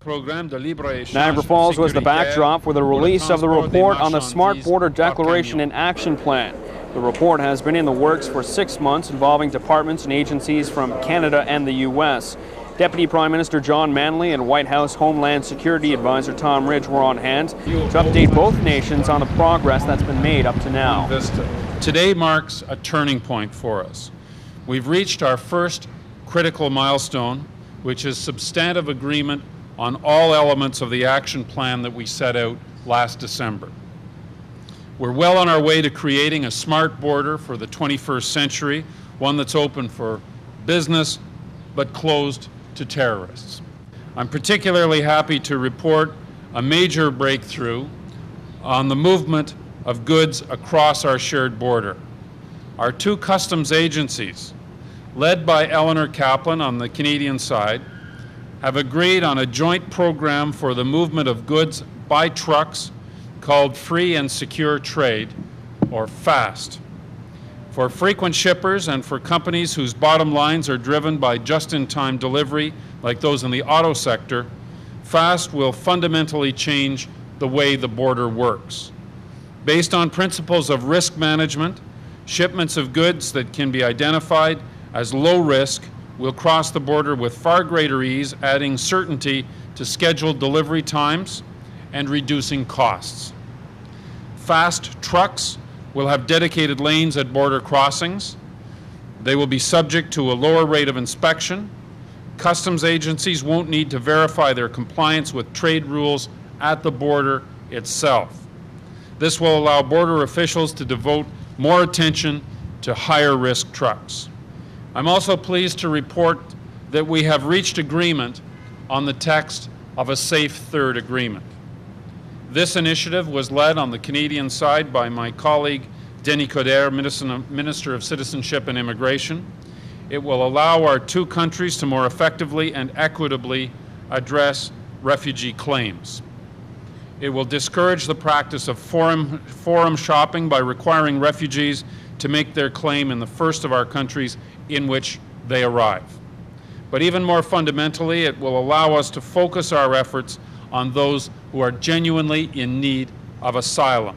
Niagara Falls was the backdrop for the release of the report on the Smart Border Declaration and Action Plan. The report has been in the works for 6 months, involving departments and agencies from Canada and the U.S. Deputy Prime Minister John Manley and White House Homeland Security Advisor Tom Ridge were on hand to update both nations on the progress that's been made up to now. Today marks a turning point for us. We've reached our first critical milestone, which is substantive agreement on all elements of the action plan that we set out last December. We're well on our way to creating a smart border for the 21st century, one that's open for business but closed to terrorists. I'm particularly happy to report a major breakthrough on the movement of goods across our shared border. Our two customs agencies, led by Eleanor Kaplan on the Canadian side, have agreed on a joint program for the movement of goods by trucks called Free and Secure Trade, or FAST. For frequent shippers and for companies whose bottom lines are driven by just-in-time delivery, like those in the auto sector, FAST will fundamentally change the way the border works. Based on principles of risk management, shipments of goods that can be identified as low risk will cross the border with far greater ease, adding certainty to scheduled delivery times and reducing costs. Fast trucks will have dedicated lanes at border crossings. They will be subject to a lower rate of inspection. Customs agencies won't need to verify their compliance with trade rules at the border itself. This will allow border officials to devote more attention to higher risk trucks. I'm also pleased to report that we have reached agreement on the text of a Safe Third agreement. This initiative was led on the Canadian side by my colleague Denis Coderre, Minister of Citizenship and Immigration. It will allow our two countries to more effectively and equitably address refugee claims. It will discourage the practice of forum shopping by requiring refugees to make their claim in the first of our countries in which they arrive. But even more fundamentally, it will allow us to focus our efforts on those who are genuinely in need of asylum.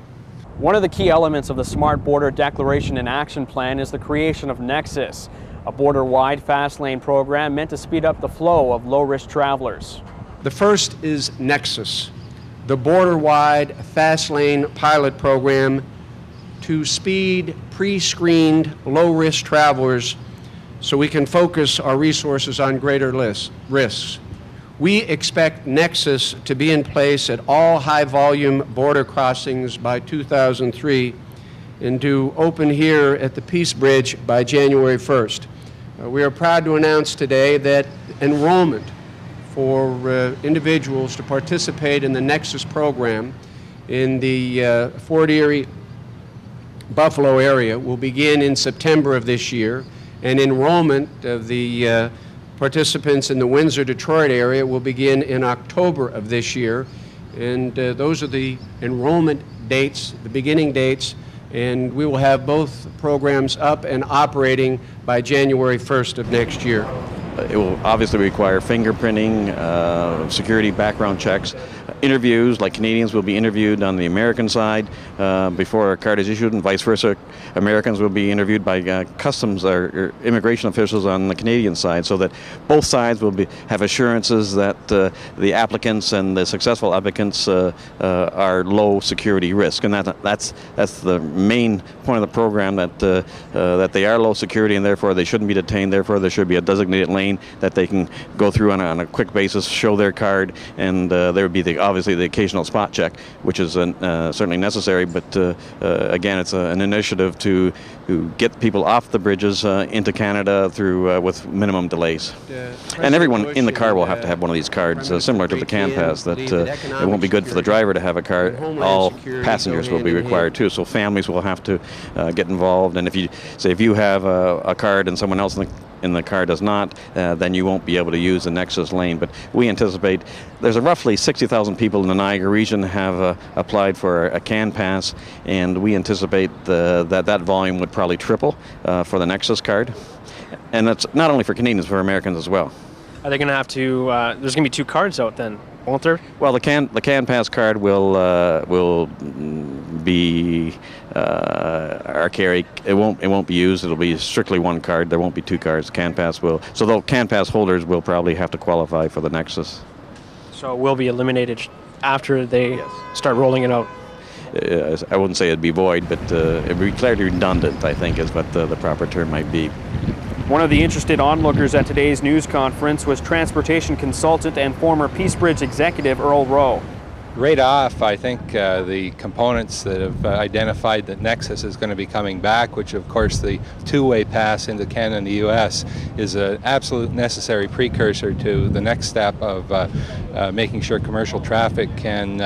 One of the key elements of the Smart Border Declaration and Action Plan is the creation of NEXUS, a border-wide fast lane program meant to speed up the flow of low-risk travelers. The first is NEXUS, the border-wide fast lane pilot program to speed pre-screened low-risk travelers so we can focus our resources on greater risks. We expect NEXUS to be in place at all high-volume border crossings by 2003 and to open here at the Peace Bridge by January 1st. We are proud to announce today that enrollment for individuals to participate in the NEXUS program in the Fort Erie, Buffalo area will begin in September of this year, and enrollment of the participants in the Windsor, Detroit area will begin in October of this year. And those are the enrollment dates, the beginning dates, and we will have both programs up and operating by January 1st of next year. It will obviously require fingerprinting, security background checks, interviews, like Canadians will be interviewed on the American side before a card is issued, and vice versa. Americans will be interviewed by customs or immigration officials on the Canadian side, so that both sides will have assurances that the applicants and the successful applicants are low security risk. And that's the main point of the program, that they are low security and therefore they shouldn't be detained. Therefore, there should be a designated lane that they can go through on a quick basis, show their card, and there would be obviously the occasional spot check, which is certainly necessary, but again, it's an initiative to get people off the bridges into Canada through with minimum delays. And everyone in the car will have to have one of these cards, similar to the CAN Pass, that it won't be good for the driver to have a card. All passengers will be required too, so families will have to get involved, and if you have a card and someone else in the car does not, then you won't be able to use the NEXUS lane. But we anticipate there's roughly 60,000 people in the Niagara region have applied for a CAN Pass, and we anticipate that volume would probably triple for the NEXUS card. And that's not only for Canadians, for Americans as well. Are they going to have to, there's going to be two cards out then? won't there? Well, the CAN Pass card will be archaic. It won't be used. It'll be strictly one card. There won't be two cards. CAN Pass will. So the CAN Pass holders will probably have to qualify for the NEXUS. So it will be eliminated after they start rolling it out. I wouldn't say it'd be void, but it'd be clearly redundant, I think, is what the proper term might be. One of the interested onlookers at today's news conference was transportation consultant and former Peace Bridge executive Earl Rowe. Right off, I think the components that have identified that NEXUS is going to be coming back, which of course the two-way pass into Canada and the U.S. is an absolute necessary precursor to the next step of making sure commercial traffic can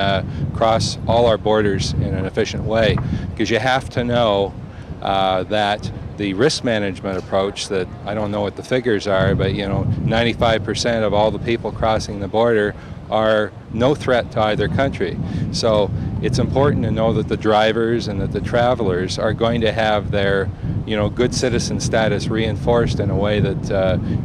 cross all our borders in an efficient way. Because you have to know that the risk management approach that, I don't know what the figures are, but 95% of all the people crossing the border are no threat to either country. So it's important to know that the drivers and that the travelers are going to have their good citizen status reinforced in a way that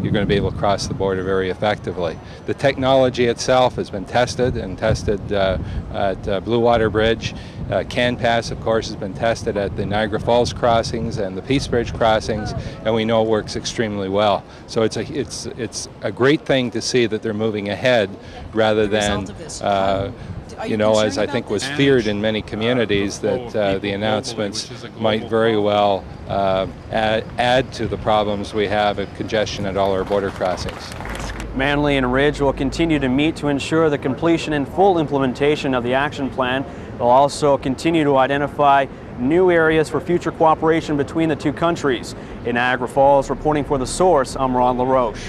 you're going to be able to cross the border very effectively. The technology itself has been tested at Blue Water Bridge. CAN Pass, of course, has been tested at the Niagara Falls crossings and the Peace Bridge crossings, and we know it works extremely well. So it's a great thing to see that they're moving ahead rather than as I think was feared in many communities, that the announcements might very well add to the problems we have of congestion at all our border crossings. Manly and Ridge will continue to meet to ensure the completion and full implementation of the action plan. They'll also continue to identify new areas for future cooperation between the two countries. In Niagara Falls, reporting for The Source, I'm Ron LaRoche.